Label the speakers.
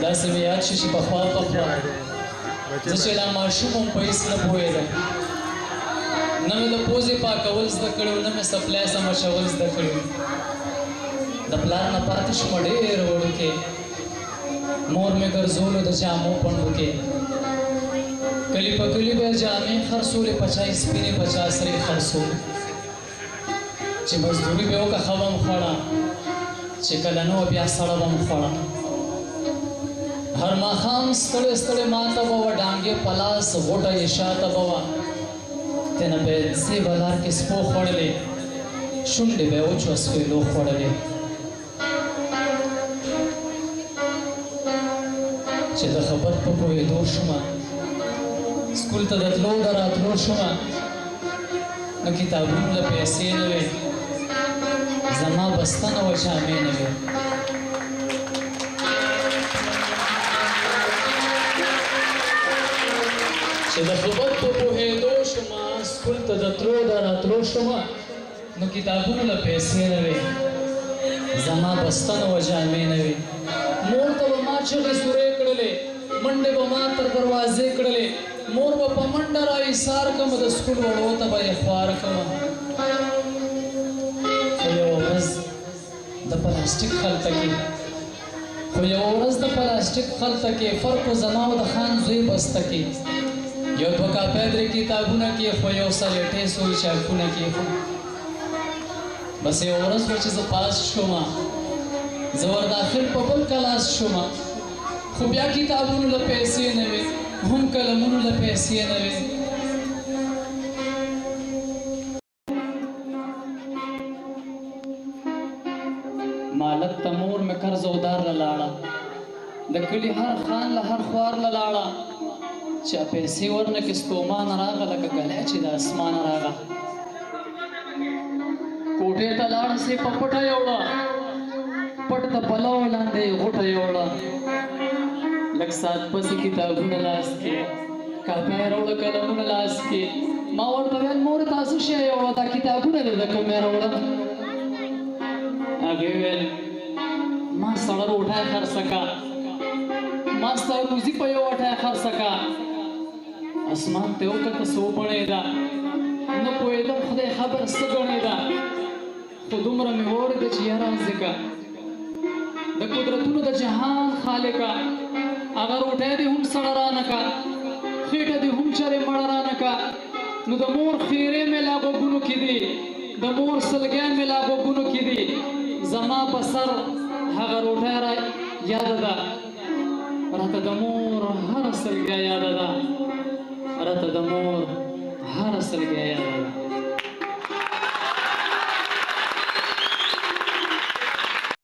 Speaker 1: داسې مې یاد شي چې پخوا زه چې لا ماشوم وم په هېڅ نه پوهېدم نه مې د پوزې پاکول زده کړي وو نه مې سپلی سم اچول زده کړي وو د پلار نه پاتې شومه ډېر وړوکې مور مې ګرځولو د جامو پڼډو کې کلي په کلي به یې جامې خرڅولې په چا یې سپینې په چا سرې خرڅولې چې مزدوري به یې وکړه ښه به م خوړه چې کله نه وه بیا سړه به م خوړه هر ماښام ستړې ستړې ماته به وه ډانګې په لاس غوټه یې شاته به وه تېنه به یې زیبه لار کې سپو خوړلې شونډې به یې وچو سویلو خوړلې چې د خبر په پوهېدو شومه سکول ته د تلو د راتلو شومه نو کتابونو له پیسې نه وې زما بسته نه وه جامې نه وې چې د خبر په پوهېدو شومه سکول ته د تلو د راتلو شومه نو کتابونو له پیسې نه وې زما بسته نه وه جامې نه وې مور ته به ما چغې سورې کړلې منډې به ما تر دروازې کړلې مور به په منډه را ایثار کړمه د سکول وړو ته به یې خوار کړمه خو یوه ورځ د پلاستیک خلطه کې فرق و زما او د خان زوی بسته کې یو دوه کاپۍ درې کتابونه کېښوه یو سلیټې څو چاکونه کېښوه بس یوه ورځ وه چې زه پاس شومه زه ورداخل په بل کلاس شومه خو بیا کتابونو له پیسې نه وې هم قلمونو له پیسې نه وې مالک ته مور مې قرض او دار له لاړه د کلي هر خان له هر خوار له لاړه چې پیسې ورنه کې ستومان راغه لکه ګلی چې د اسمانه راغه کوټې ته لاړه سې په پټه یوړه پټ د پلو لاندې غوټه یوړه لږ ساعت پسې کتابونه لاس کې کاپۍ راوړه قلمونه لاس کې ما ورته ویل مورې تاسو شی یوړه دا کتابونه دې د کومې راوړه هغې ویل ما سړه روټۍ خرڅه کا ما ستا روزي په یو وټۍ خرڅه کا اسمان ته وکته څه وبڼېده نه پوهېدم خدای خبر څه ګڼېده خو دومره مې واورېده چې یاره ځکه د قدرتونو د جهان خالقه هغه روټۍ دې هم سړه رانه کا خېټه دې هم چرې مړه رانه کا نو د مور خیرې مې لا غوږونو کې دي د مور سلګۍ مې لا غوږونو کې دي زما په سر هغه روټۍ را یاده ده راته د مور هره سلګۍ یاده ده راته د مور هره سلګۍ یاده ده